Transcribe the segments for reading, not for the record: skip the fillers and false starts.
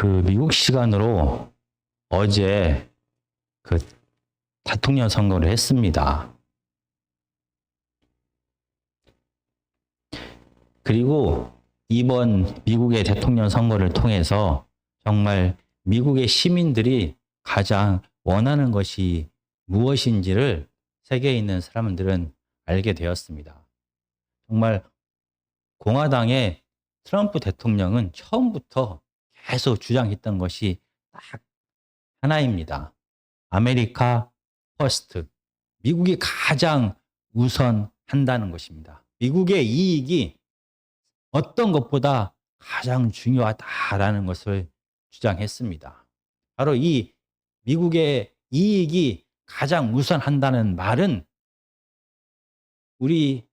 미국 시간으로 어제 대통령 선거를 했습니다. 그리고 이번 미국의 대통령 선거를 통해서 정말 미국의 시민들이 가장 원하는 것이 무엇인지를 세계에 있는 사람들은 알게 되었습니다. 정말 공화당의 트럼프 대통령은 처음부터 계속 주장했던 것이 딱 하나입니다. 아메리카 퍼스트. 미국이 가장 우선한다는 것입니다. 미국의 이익이 어떤 것보다 가장 중요하다라는 것을 주장했습니다. 바로 이 미국의 이익이 가장 우선한다는 말은 우리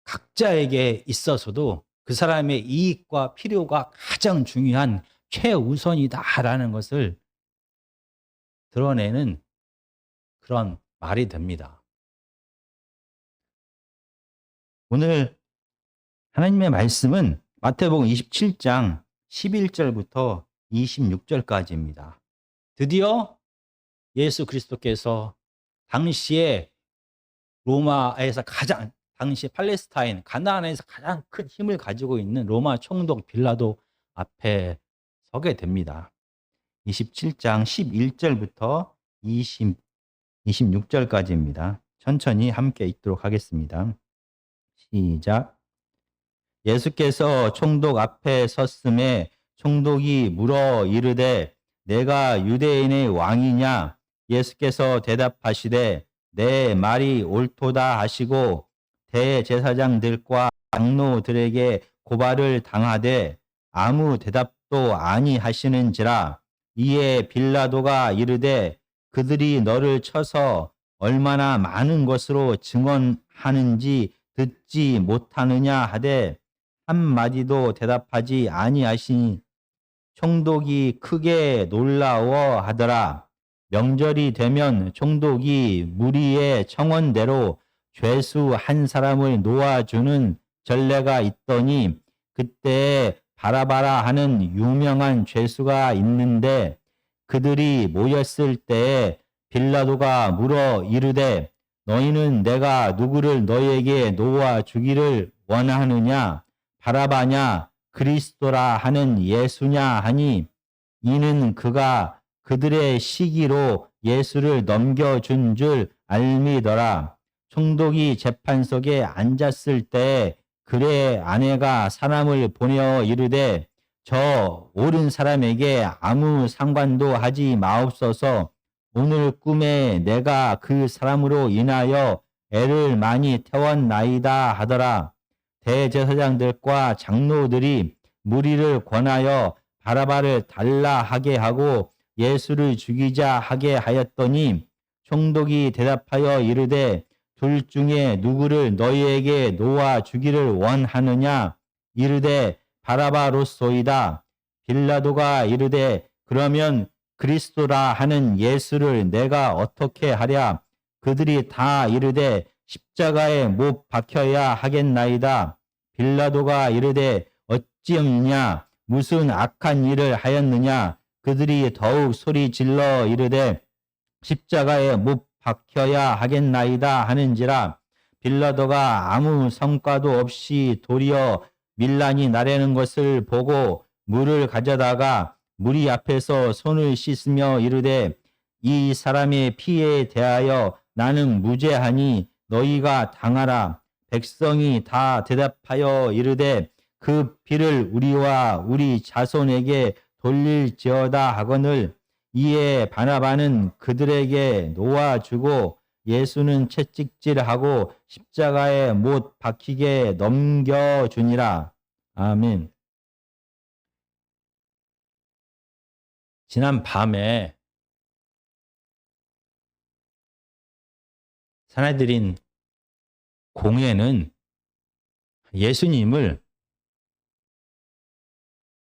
각자에게 있어서도 그 사람의 이익과 필요가 가장 중요한 최우선이다라는 것을 드러내는 그런 말이 됩니다. 오늘 하나님의 말씀은 마태복음 27장 11절부터 26절까지입니다. 드디어 예수 그리스도께서 당시에 로마에서 당시 팔레스타인 가나안에서 가장 큰 힘을 가지고 있는 로마 총독 빌라도 앞에 서게 됩니다. 27장 11절부터 26절까지입니다. 천천히 함께 읽도록 하겠습니다. 시작. 예수께서 총독 앞에 섰음에 총독이 물어 이르되 내가 유대인의 왕이냐? 예수께서 대답하시되 내 말이 옳도다 하시고 대제사장들과 장로들에게 고발을 당하되 아무 대답도 아니하시는지라. 이에 빌라도가 이르되 그들이 너를 쳐서 얼마나 많은 것으로 증언하는지 듣지 못하느냐 하되 한마디도 대답하지 아니하시니 총독이 크게 놀라워하더라. 명절이 되면 총독이 무리의 청원대로 죄수 한 사람을 놓아주는 전례가 있더니 그때 바라바라 하는 유명한 죄수가 있는데 그들이 모였을 때에 빌라도가 물어 이르되 너희는 내가 누구를 너희에게 놓아주기를 원하느냐? 바라바냐? 그리스도라 하는 예수냐 하니 이는 그가 그들의 시기로 예수를 넘겨준 줄 알미더라. 총독이 재판석에 앉았을 때 그의 아내가 사람을 보내어 이르되 저 옳은 사람에게 아무 상관도 하지 마옵소서. 오늘 꿈에 내가 그 사람으로 인하여 애를 많이 태웠나이다 하더라. 대제사장들과 장로들이 무리를 권하여 바라바를 달라 하게 하고 예수를 죽이자 하게 하였더니 총독이 대답하여 이르되 둘 중에 누구를 너희에게 놓아 주기를 원하느냐? 이르되 바라바로소이다. 빌라도가 이르되 그러면 그리스도라 하는 예수를 내가 어떻게 하랴? 그들이 다 이르되 십자가에 못 박혀야 하겠나이다. 빌라도가 이르되 어찌하느냐? 무슨 악한 일을 하였느냐? 그들이 더욱 소리 질러 이르되 십자가에 못 박혀야 하겠나이다 하는지라. 빌라도가 아무 성과도 없이 도리어 밀란이 나려는 것을 보고 물을 가져다가 무리 앞에서 손을 씻으며 이르되 이 사람의 피에 대하여 나는 무죄하니 너희가 당하라. 백성이 다 대답하여 이르되 그 피를 우리와 우리 자손에게 돌릴지어다 하거늘. 이에 바나바는 그들에게 놓아주고 예수는 채찍질하고 십자가에 못 박히게 넘겨주니라. 아멘. 지난 밤에 사내들인 공회는 예수님을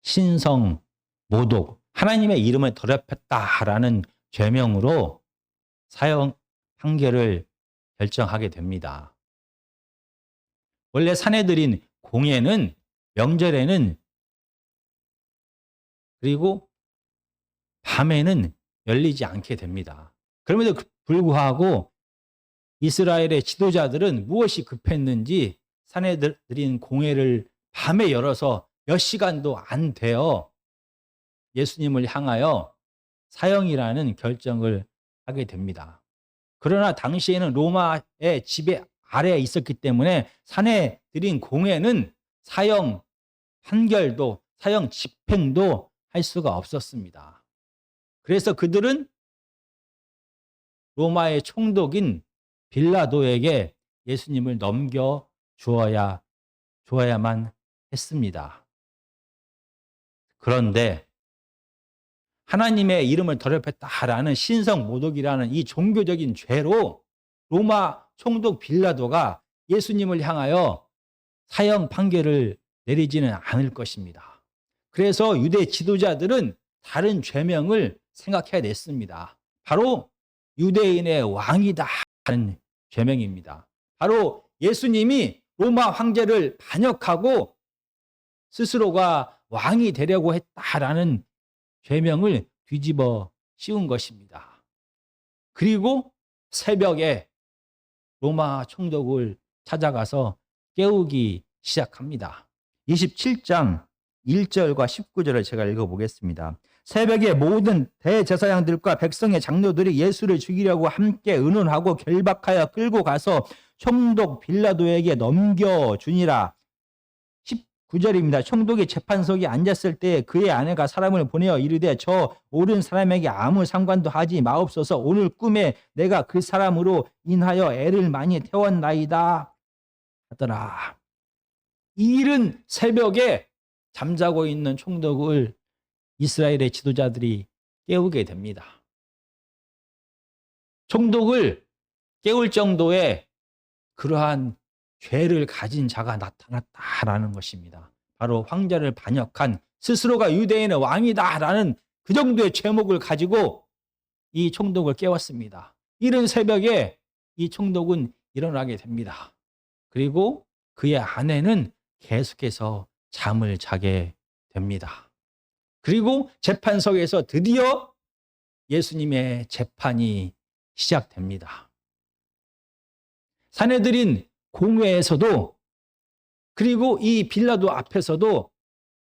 신성 모독, 하나님의 이름을 더럽혔다라는 죄명으로 사형 판결을 결정하게 됩니다. 원래 사내들인 공회는 명절에는 그리고 밤에는 열리지 않게 됩니다. 그럼에도 불구하고 이스라엘의 지도자들은 무엇이 급했는지 사내들인 공회를 밤에 열어서 몇 시간도 안 되어 예수님을 향하여 사형이라는 결정을 하게 됩니다. 그러나 당시에는 로마의 지배 아래에 있었기 때문에 사내들인 공회는 사형 판결도 사형 집행도 할 수가 없었습니다. 그래서 그들은 로마의 총독인 빌라도에게 예수님을 넘겨 주어야만 했습니다. 그런데 하나님의 이름을 더럽혔다라는 신성 모독이라는 이 종교적인 죄로 로마 총독 빌라도가 예수님을 향하여 사형 판결을 내리지는 않을 것입니다. 그래서 유대 지도자들은 다른 죄명을 생각해야 냈습니다. 바로 유대인의 왕이다 하는 죄명입니다. 바로 예수님이 로마 황제를 반역하고 스스로가 왕이 되려고 했다라는 죄명을 뒤집어 씌운 것입니다. 그리고 새벽에 로마 총독을 찾아가서 깨우기 시작합니다. 27장 1절과 19절을 제가 읽어보겠습니다. 새벽에 모든 대제사장들과 백성의 장로들이 예수를 죽이려고 함께 의논하고 결박하여 끌고 가서 총독 빌라도에게 넘겨주니라. 19절입니다. 총독이 재판석에 앉았을 때 그의 아내가 사람을 보내어 이르되 저 옳은 사람에게 아무 상관도 하지 마옵소서. 오늘 꿈에 내가 그 사람으로 인하여 애를 많이 태웠나이다 하더라. 이른 새벽에 잠자고 있는 총독을 이스라엘의 지도자들이 깨우게 됩니다. 총독을 깨울 정도의 그러한 죄를 가진 자가 나타났다라는 것입니다. 바로 황제를 반역한 스스로가 유대인의 왕이다라는 그 정도의 죄목을 가지고 이 총독을 깨웠습니다. 이른 새벽에 이 총독은 일어나게 됩니다. 그리고 그의 아내는 계속해서 잠을 자게 됩니다. 그리고 재판석에서 드디어 예수님의 재판이 시작됩니다. 사내들인 공회에서도 그리고 이 빌라도 앞에서도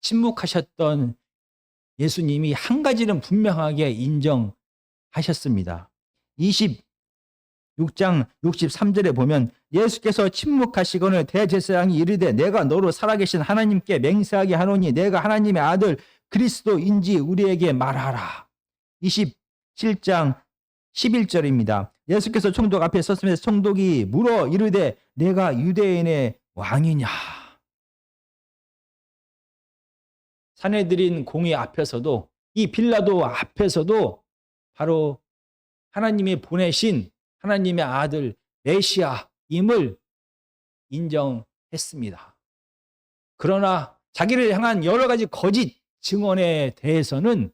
침묵하셨던 예수님이 한 가지는 분명하게 인정하셨습니다. 26장 63절에 보면 예수께서 침묵하시거늘 대제사장이 이르되 내가 너로 살아계신 하나님께 맹세하게 하노니 내가 하나님의 아들 그리스도인지 우리에게 말하라. 27장 11절입니다. 예수께서 총독 앞에 섰으면서 총독이 물어 이르되 내가 유대인의 왕이냐. 사내들인 공의 앞에서도 이 빌라도 앞에서도 바로 하나님이 보내신 하나님의 아들 메시아임을 인정했습니다. 그러나 자기를 향한 여러 가지 거짓 증언에 대해서는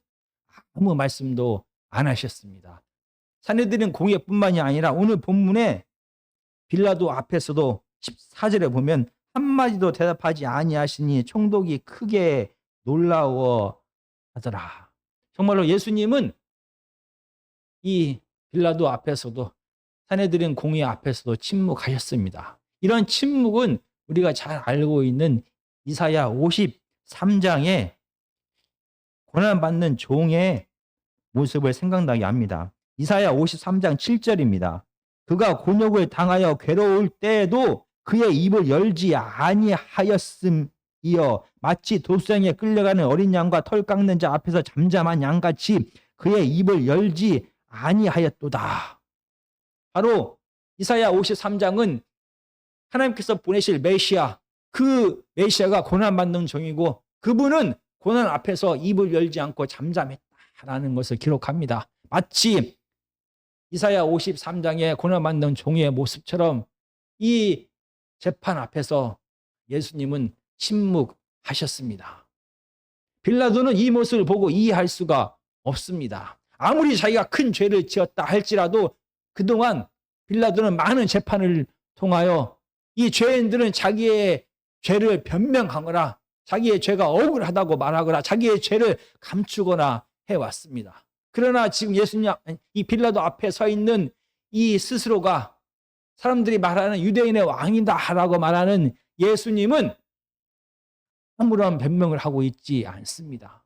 아무 말씀도 안 하셨습니다. 사내들인 공회뿐만이 아니라 오늘 본문에 빌라도 앞에서도 14절에 보면 한마디도 대답하지 아니하시니 총독이 크게 놀라워하더라. 정말로 예수님은 이 빌라도 앞에서도 사내들인 공회 앞에서도 침묵하셨습니다. 이런 침묵은 우리가 잘 알고 있는 이사야 53장의 고난받는 종의 모습을 생각나게 합니다. 이사야 53장 7절입니다. 그가 곤욕을 당하여 괴로울 때에도 그의 입을 열지 아니하였음이여 마치 도수장에 끌려가는 어린 양과 털 깎는 자 앞에서 잠잠한 양같이 그의 입을 열지 아니하였도다. 바로 이사야 53장은 하나님께서 보내실 메시아, 그 메시아가 고난받는 종이고 그분은 고난 앞에서 입을 열지 않고 잠잠했다라는 것을 기록합니다. 마치 이사야 53장의 고난받는 종의 모습처럼 이 재판 앞에서 예수님은 침묵하셨습니다. 빌라도는 이 모습을 보고 이해할 수가 없습니다. 아무리 자기가 큰 죄를 지었다 할지라도 그동안 빌라도는 많은 재판을 통하여 이 죄인들은 자기의 죄를 변명하거나 자기의 죄가 억울하다고 말하거나 자기의 죄를 감추거나 해왔습니다. 그러나 지금 예수님, 이 빌라도 앞에 서 있는 이 스스로가 사람들이 말하는 유대인의 왕이다라고 말하는 예수님은 아무런 변명을 하고 있지 않습니다.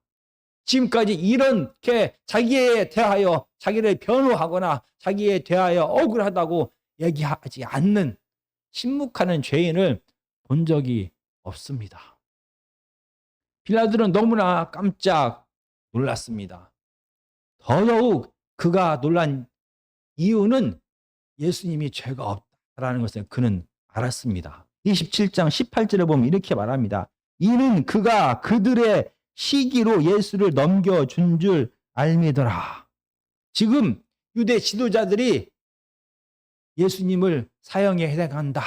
지금까지 이렇게 자기에 대하여 자기를 변호하거나 자기에 대하여 억울하다고 얘기하지 않는 침묵하는 죄인을 본 적이 없습니다. 빌라도는 너무나 깜짝 놀랐습니다. 더더욱 그가 놀란 이유는 예수님이 죄가 없다라는 것을 그는 알았습니다. 27장 18절에 보면 이렇게 말합니다. 이는 그가 그들의 시기로 예수를 넘겨준 줄 알미더라. 지금 유대 지도자들이 예수님을 사형에 해당한다,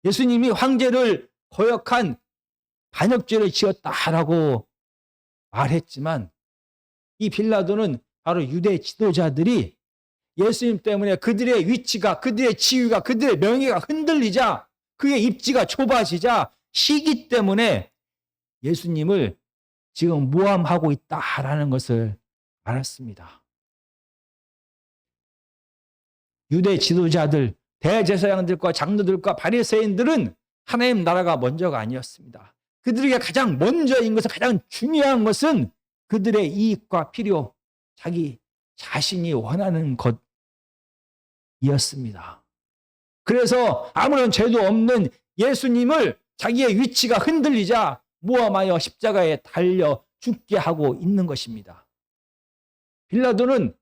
예수님이 황제를 거역한 반역죄를 지었다라고 말했지만, 이 빌라도는 바로 유대 지도자들이 예수님 때문에 그들의 위치가, 그들의 지위가, 그들의 명예가 흔들리자, 그의 입지가 좁아지자 시기 때문에 예수님을 지금 모함하고 있다라는 것을 알았습니다. 유대 지도자들, 대제사장들과 장로들과 바리새인들은 하나님 나라가 먼저가 아니었습니다. 그들에게 가장 먼저인 것은, 가장 중요한 것은 그들의 이익과 필요, 자기 자신이 원하는 것이었습니다. 그래서 아무런 죄도 없는 예수님을 자기의 위치가 흔들리자 모함하여 십자가에 달려 죽게 하고 있는 것입니다. 빌라도는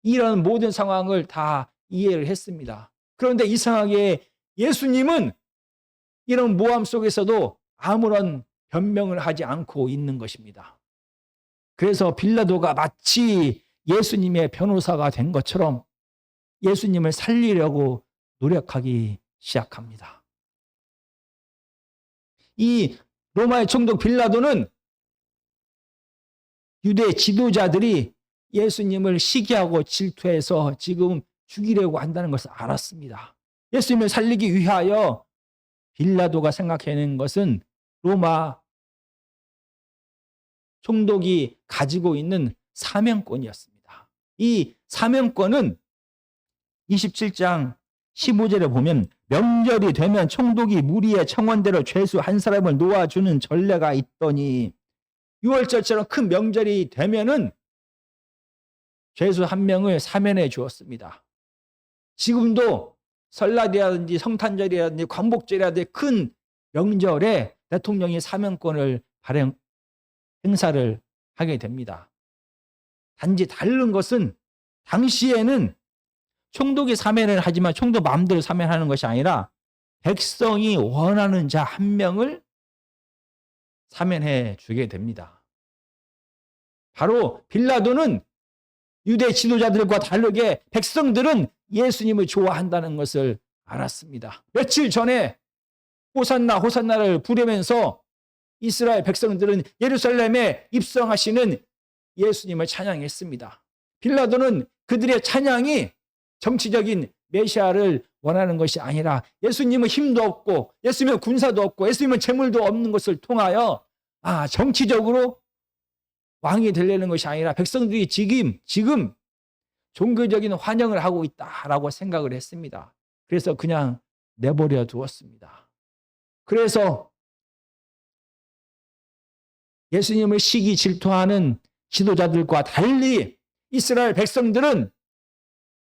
이런 모든 상황을 다 이해를 했습니다. 그런데 이상하게 예수님은 이런 모함 속에서도 아무런 변명을 하지 않고 있는 것입니다. 그래서 빌라도가 마치 예수님의 변호사가 된 것처럼 예수님을 살리려고 노력하기 시작합니다. 이 로마의 총독 빌라도는 유대 지도자들이 예수님을 시기하고 질투해서 지금 죽이려고 한다는 것을 알았습니다. 예수님을 살리기 위하여 빌라도가 생각해낸 것은 로마 총독이 가지고 있는 사명권이었습니다. 이 사명권은 27장 15절에 보면 명절이 되면 총독이 무리의 청원대로 죄수 한 사람을 놓아주는 전례가 있더니, 6월절처럼 큰 명절이 되면은 죄수 한 명을 사면해 주었습니다. 지금도 설날이라든지 성탄절이라든지 광복절이라든지 큰 명절에 대통령이 사면권을 행사를 하게 됩니다. 단지 다른 것은 당시에는 총독이 사면을 하지만 총독 마음대로 사면하는 것이 아니라 백성이 원하는 자 한 명을 사면해 주게 됩니다. 바로 빌라도는 유대 지도자들과 다르게 백성들은 예수님을 좋아한다는 것을 알았습니다. 며칠 전에 호산나 호산나를 부르면서 이스라엘 백성들은 예루살렘에 입성하시는 예수님을 찬양했습니다. 빌라도는 그들의 찬양이 정치적인 메시아를 원하는 것이 아니라 예수님은 힘도 없고 예수님은 군사도 없고 예수님은 재물도 없는 것을 통하여 정치적으로 왕이 되려는 것이 아니라 백성들이 지금 종교적인 환영을 하고 있다라고 생각을 했습니다. 그래서 그냥 내버려 두었습니다. 그래서 예수님을 시기 질투하는 지도자들과 달리 이스라엘 백성들은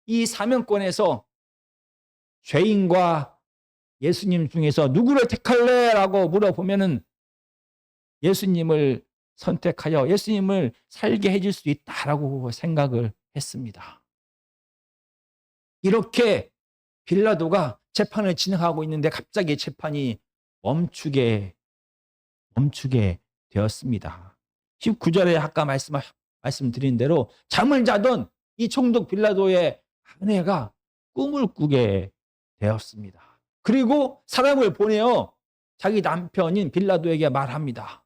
이 사명권에서 죄인과 예수님 중에서 누구를 택할래? 라고 물어보면은 예수님을 선택하여 예수님을 살게 해줄 수 있다라고 생각을 했습니다. 이렇게 빌라도가 재판을 진행하고 있는데 갑자기 재판이 멈추게 되었습니다. 19절에 아까 말씀드린 대로 잠을 자던 이 총독 빌라도의 아내가 꿈을 꾸게 되었습니다. 그리고 사람을 보내어 자기 남편인 빌라도에게 말합니다.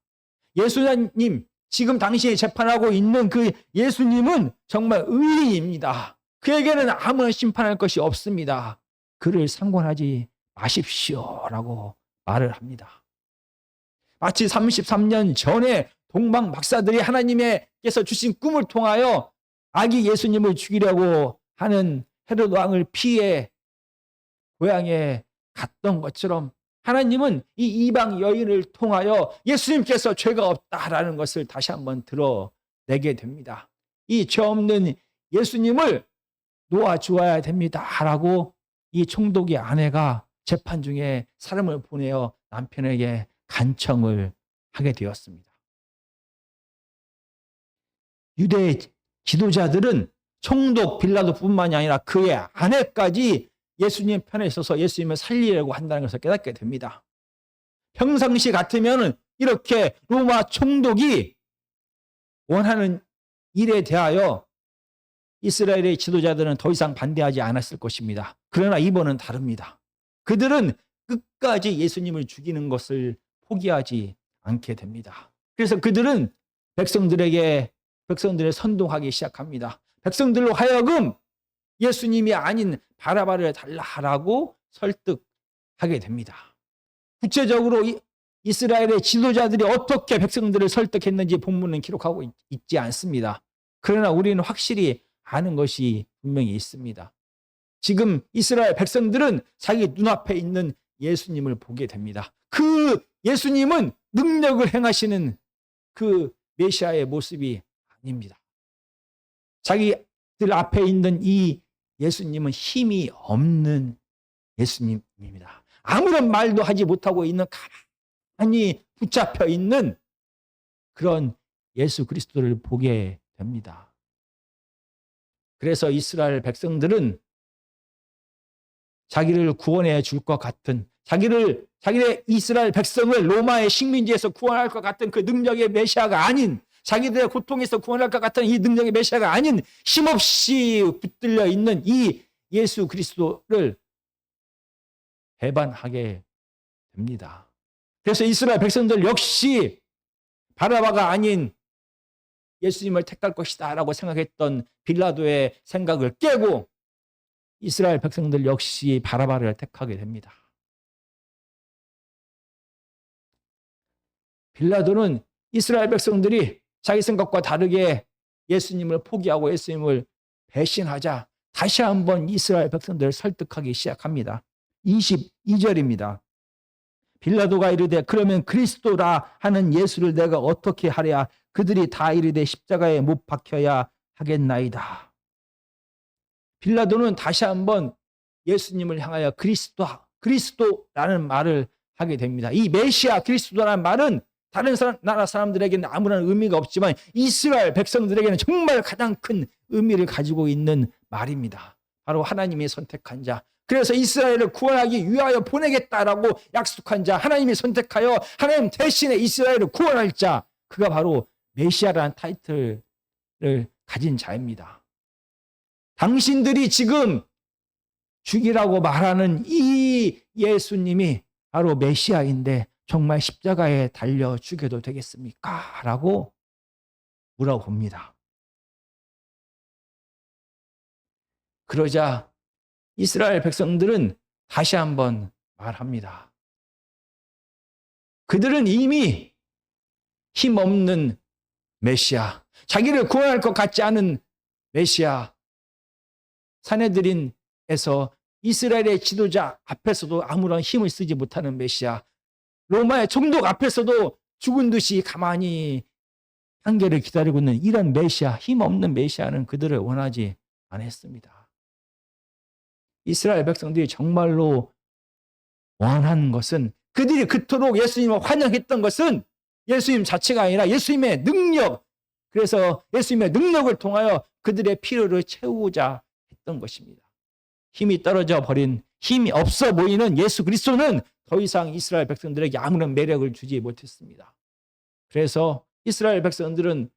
예수님, 지금 당신이 재판하고 있는 그 예수님은 정말 의인입니다. 그에게는 아무런 심판할 것이 없습니다. 그를 상관하지 마십시오라고 말을 합니다. 마치 33년 전에 동방 박사들이 하나님의 하나님께서 주신 꿈을 통하여 아기 예수님을 죽이려고 하는 헤롯 왕을 피해 고향에 갔던 것처럼 하나님은 이 이방 여인을 통하여 예수님께서 죄가 없다라는 것을 다시 한번 드러내게 됩니다. 이 죄 없는 예수님을 놓아주어야 됩니다라고 이 총독의 아내가 재판 중에 사람을 보내어 남편에게 간청을 하게 되었습니다. 유대 지도자들은 총독 빌라도뿐만이 아니라 그의 아내까지 예수님 편에 있어서 예수님을 살리려고 한다는 것을 깨닫게 됩니다. 평상시 같으면 이렇게 로마 총독이 원하는 일에 대하여 이스라엘의 지도자들은 더 이상 반대하지 않았을 것입니다. 그러나 이번은 다릅니다. 그들은 끝까지 예수님을 죽이는 것을 포기하지 않게 됩니다. 그래서 그들은 백성들을 선동하기 시작합니다. 백성들로 하여금 예수님이 아닌 바라바를 달라라고 설득하게 됩니다. 구체적으로 이스라엘의 지도자들이 어떻게 백성들을 설득했는지 본문은 기록하고 있지 않습니다. 그러나 우리는 확실히 아는 것이 분명히 있습니다. 지금 이스라엘 백성들은 자기 눈앞에 있는 예수님을 보게 됩니다. 그 예수님은 능력을 행하시는 그 메시아의 모습이 아닙니다. 자기들 앞에 있는 이 예수님은 힘이 없는 예수님입니다. 아무런 말도 하지 못하고 있는 가만히 붙잡혀 있는 그런 예수 그리스도를 보게 됩니다. 그래서 이스라엘 백성들은 자기를 구원해 줄 것 같은 자기의 이스라엘 백성을 로마의 식민지에서 구원할 것 같은 그 능력의 메시아가 아닌 자기들의 고통에서 구원할 것 같은 이 능력의 메시아가 아닌 힘없이 붙들려 있는 이 예수 그리스도를 배반하게 됩니다. 그래서 이스라엘 백성들 역시 바라바가 아닌 예수님을 택할 것이다 라고 생각했던 빌라도의 생각을 깨고 이스라엘 백성들 역시 바라바를 택하게 됩니다. 빌라도는 이스라엘 백성들이 자기 생각과 다르게 예수님을 포기하고 예수님을 배신하자 다시 한번 이스라엘 백성들을 설득하기 시작합니다. 22절입니다. 빌라도가 이르되 그러면 그리스도라 하는 예수를 내가 어떻게 하랴? 그들이 다 이르되 십자가에 못 박혀야 하겠나이다. 빌라도는 다시 한번 예수님을 향하여 그리스도라는 말을 하게 됩니다. 이 메시아 그리스도라는 말은 다른 나라 사람들에게는 아무런 의미가 없지만 이스라엘 백성들에게는 정말 가장 큰 의미를 가지고 있는 말입니다. 바로 하나님이 선택한 자. 그래서 이스라엘을 구원하기 위하여 보내겠다라고 약속한 자, 하나님이 선택하여 하나님 대신에 이스라엘을 구원할 자, 그가 바로 메시아라는 타이틀을 가진 자입니다. 당신들이 지금 죽이라고 말하는 이 예수님이 바로 메시아인데 정말 십자가에 달려 죽여도 되겠습니까? 라고 물어봅니다. 그러자 이스라엘 백성들은 다시 한번 말합니다. 그들은 이미 힘없는 메시아, 자기를 구원할 것 같지 않은 메시아, 산헤드린에서 이스라엘의 지도자 앞에서도 아무런 힘을 쓰지 못하는 메시아, 로마의 총독 앞에서도 죽은 듯이 가만히 한계를 기다리고 있는 이런 메시아, 힘없는 메시아는 그들을 원하지 않았습니다. 이스라엘 백성들이 정말로 원하는 것은, 그들이 그토록 예수님을 환영했던 것은 예수님 자체가 아니라 예수님의 능력, 그래서 예수님의 능력을 통하여 그들의 필요를 채우고자 했던 것입니다. 힘이 떨어져 버린, 힘이 없어 보이는 예수 그리스도는 더 이상 이스라엘 백성들에게 아무런 매력을 주지 못했습니다. 그래서 이스라엘 백성들은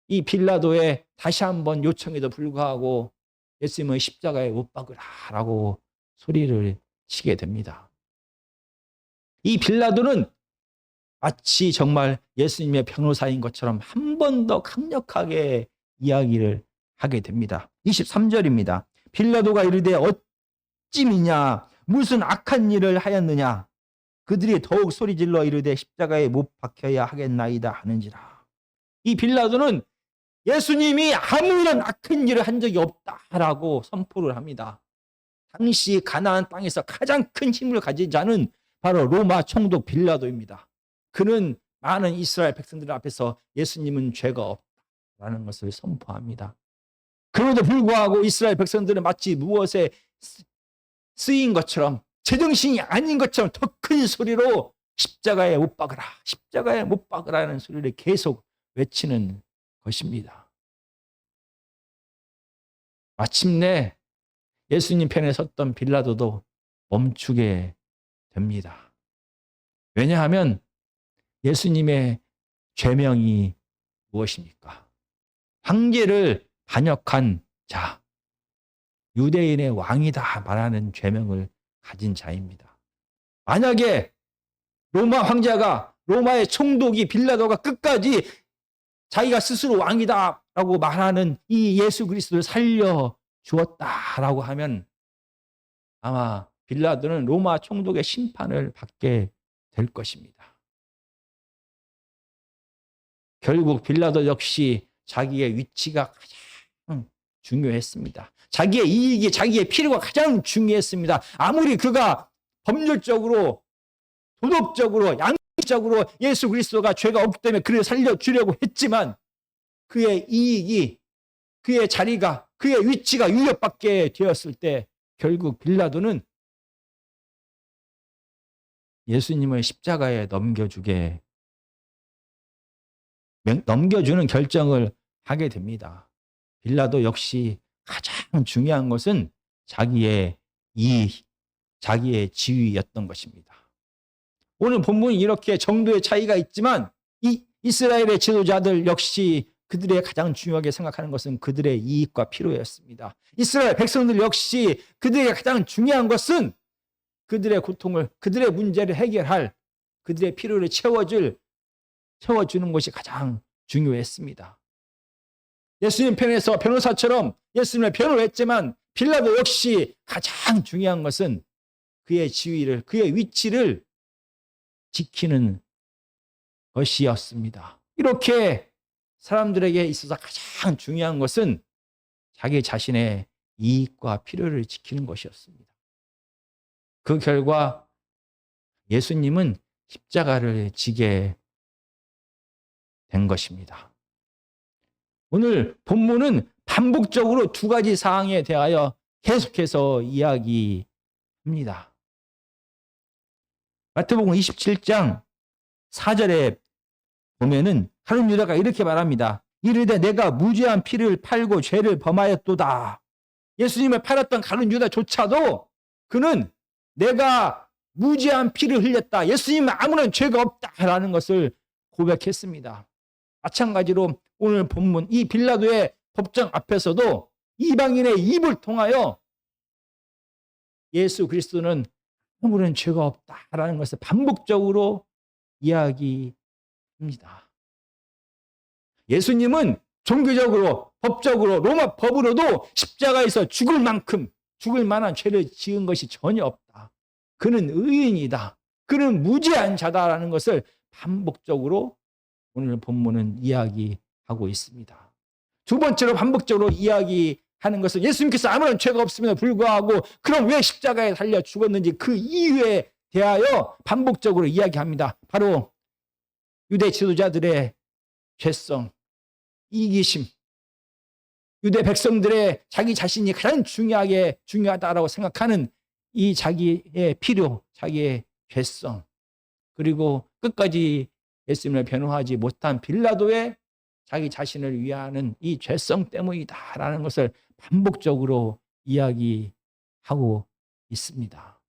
이 빌라도의 다시 한번 요청에도 불구하고 예수님을 십자가에 못 박으라라고 소리를 치게 됩니다. 이 빌라도는 마치 정말 예수님의 변호사인 것처럼 한 번 더 강력하게 이야기를 하게 됩니다. 23절입니다. 빌라도가 이르되 어찌미냐, 무슨 악한 일을 하였느냐? 그들이 더욱 소리질러 이르되 십자가에 못 박혀야 하겠나이다 하는지라. 이 빌라도는 예수님이 아무런 악한 일을 한 적이 없다라고 선포를 합니다. 당시 가나안 땅에서 가장 큰 힘을 가진 자는 바로 로마 총독 빌라도입니다. 그는 많은 이스라엘 백성들 앞에서 예수님은 죄가 없다라는 것을 선포합니다. 그럼에도 불구하고 이스라엘 백성들은 마치 무엇에 쓰인 것처럼, 제정신이 아닌 것처럼 더 큰 소리로 십자가에 못 박으라, 십자가에 못 박으라는 소리를 계속 외치는 것입니다. 마침내 예수님 편에 섰던 빌라도도 멈추게 됩니다. 왜냐하면 예수님의 죄명이 무엇입니까? 황제를 반역한 자, 유대인의 왕이다 말하는 죄명을 가진 자입니다. 만약에 로마 황제가, 로마의 총독이, 빌라도가 끝까지 자기가 스스로 왕이다라고 말하는 이 예수 그리스도를 살려 주었다라고 하면 아마 빌라도는 로마 총독의 심판을 받게 될 것입니다. 결국 빌라도 역시 자기의 위치가 가장 중요했습니다. 자기의 이익이, 자기의 필요가 가장 중요했습니다. 아무리 그가 법률적으로, 도덕적으로, 양식적으로 예수 그리스도가 죄가 없기 때문에 그를 살려주려고 했지만 그의 이익이, 그의 자리가, 그의 위치가 위협받게 되었을 때 결국 빌라도는 예수님을 십자가에 넘겨주는 결정을 하게 됩니다. 빌라도 역시 가장 중요한 것은 자기의 이익, 자기의 지위였던 것입니다. 오늘 본문은 이렇게 정도의 차이가 있지만 이 이스라엘의 지도자들 역시 그들의 가장 중요하게 생각하는 것은 그들의 이익과 필요였습니다. 이스라엘 백성들 역시 그들에게 가장 중요한 것은 그들의 고통을, 그들의 문제를 해결할, 그들의 필요를 채워주는 것이 가장 중요했습니다. 예수님 편에서 변호사처럼 예수님을 변호했지만 빌라도 역시 가장 중요한 것은 그의 지위를, 그의 위치를 지키는 것이었습니다. 이렇게 사람들에게 있어서 가장 중요한 것은 자기 자신의 이익과 필요를 지키는 것이었습니다. 그 결과 예수님은 십자가를 지게 된 것입니다. 오늘 본문은 반복적으로 두 가지 사항에 대하여 계속해서 이야기합니다. 마태복음 27장 4절에 보면은 가룟 유다가 이렇게 말합니다. 이르되 내가 무죄한 피를 팔고 죄를 범하였도다. 예수님을 팔았던 가룟 유다조차도 그는 내가 무죄한 피를 흘렸다, 예수님은 아무런 죄가 없다라는 것을 고백했습니다. 마찬가지로 오늘 본문 이 빌라도의 법정 앞에서도 이방인의 입을 통하여 예수 그리스도는 아무런 죄가 없다라는 것을 반복적으로 이야기합니다. 예수님은 종교적으로, 법적으로, 로마 법으로도 십자가에서 죽을 만큼, 죽을 만한 죄를 지은 것이 전혀 없다. 그는 의인이다. 그는 무죄한 자다라는 것을 반복적으로 오늘 본문은 이야기하고 있습니다. 두 번째로 반복적으로 이야기하는 것은 예수님께서 아무런 죄가 없음에도 불구하고 그럼 왜 십자가에 달려 죽었는지 그 이유에 대하여 반복적으로 이야기합니다. 바로 유대 지도자들의 죄성, 이기심, 유대 백성들의 자기 자신이 가장 중요하다라고 생각하는 이 자기의 필요, 자기의 죄성, 그리고 끝까지 예수님을 변호하지 못한 빌라도의 자기 자신을 위하는 이 죄성 때문이다라는 것을 반복적으로 이야기하고 있습니다.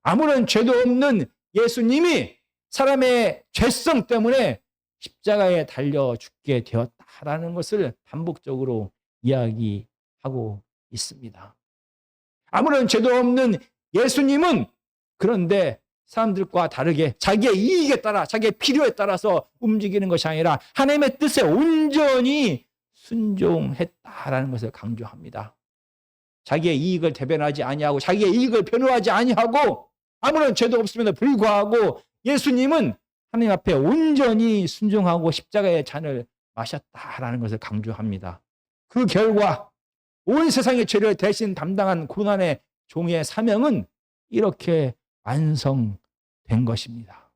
아무런 죄도 없는 예수님이 사람의 죄성 때문에 십자가에 달려 죽게 되었다라는 것을 반복적으로 이야기하고 있습니다. 아무런 죄도 없는 예수님은 그런데 사람들과 다르게 자기의 이익에 따라, 자기의 필요에 따라서 움직이는 것이 아니라 하나님의 뜻에 온전히 순종했다라는 것을 강조합니다. 자기의 이익을 대변하지 아니하고 자기의 이익을 변호하지 아니하고 아무런 죄도 없음에도 불구하고 예수님은 하나님 앞에 온전히 순종하고 십자가의 잔을 마셨다라는 것을 강조합니다. 그 결과 온 세상의 죄를 대신 담당한 고난의 종의 사명은 이렇게 완성된 것입니다.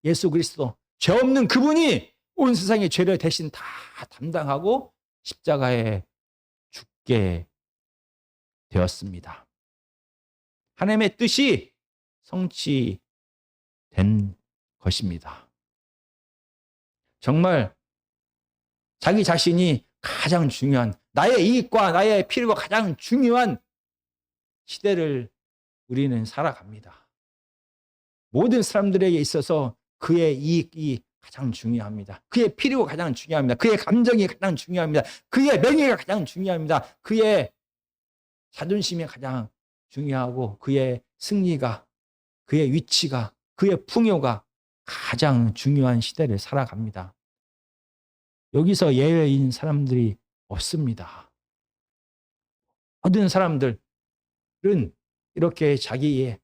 예수 그리스도, 죄 없는 그분이 온 세상의 죄를 대신 다 담당하고 십자가에 죽게 되었습니다. 하나님의 뜻이 성취된 것입니다. 정말 자기 자신이 가장 중요한, 나의 이익과 나의 필요가 가장 중요한 시대를 우리는 살아갑니다. 모든 사람들에게 있어서 그의 이익이 가장 중요합니다. 그의 필요가 가장 중요합니다. 그의 감정이 가장 중요합니다. 그의 명예가 가장 중요합니다. 그의 자존심이 가장 중요하고 그의 승리가, 그의 위치가, 그의 풍요가 가장 중요한 시대를 살아갑니다. 여기서 예외인 사람들이 없습니다. 모든 사람들은 이렇게 자기의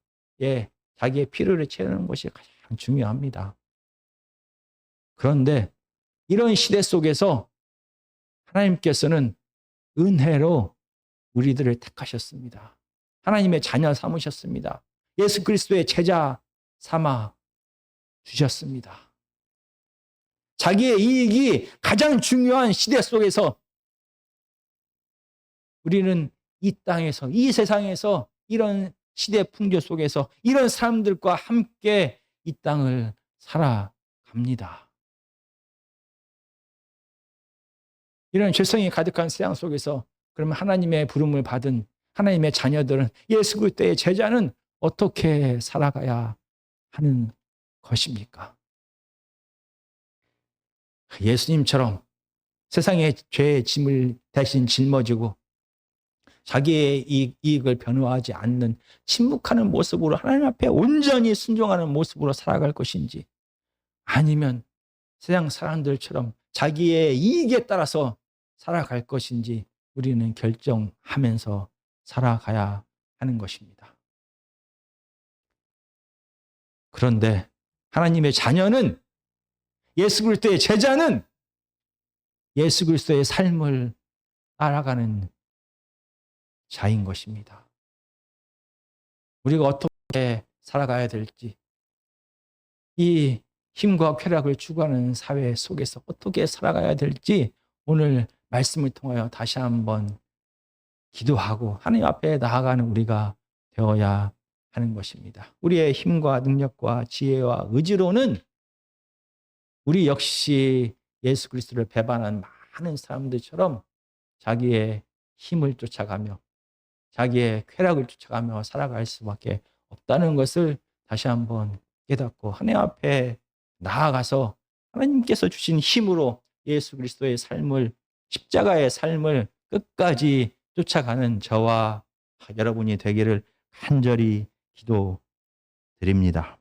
필요를 채우는 것이 가장 중요합니다. 그런데 이런 시대 속에서 하나님께서는 은혜로 우리들을 택하셨습니다. 하나님의 자녀 삼으셨습니다. 예수 그리스도의 제자 삼아 주셨습니다. 자기의 이익이 가장 중요한 시대 속에서 우리는 이 땅에서, 이 세상에서, 이런 시대 풍조 속에서 이런 사람들과 함께 이 땅을 살아갑니다. 이런 죄성이 가득한 세상 속에서 그러면 하나님의 부름을 받은 하나님의 자녀들은, 예수 그리스도의 제자는 어떻게 살아가야 하는 것입니까? 예수님처럼 세상의 죄의 짐을 대신 짊어지고 자기의 이익을 변호하지 않는 침묵하는 모습으로 하나님 앞에 온전히 순종하는 모습으로 살아갈 것인지, 아니면 세상 사람들처럼 자기의 이익에 따라서 살아갈 것인지 우리는 결정하면서 살아가야 하는 것입니다. 그런데 하나님의 자녀는, 예수 그리스도의 제자는 예수 그리스도의 삶을 따라가는 자인 것입니다. 우리가 어떻게 살아가야 될지, 이 힘과 쾌락을 추구하는 사회 속에서 어떻게 살아가야 될지 오늘 말씀을 통하여 다시 한번 기도하고 하나님 앞에 나아가는 우리가 되어야 하는 것입니다. 우리의 힘과 능력과 지혜와 의지로는 우리 역시 예수 그리스도를 배반한 많은 사람들처럼 자기의 힘을 쫓아가며 자기의 쾌락을 쫓아가며 살아갈 수밖에 없다는 것을 다시 한번 깨닫고 하나님 앞에 나아가서 하나님께서 주신 힘으로 예수 그리스도의 삶을, 십자가의 삶을 끝까지 쫓아가는 저와 여러분이 되기를 간절히 기도드립니다.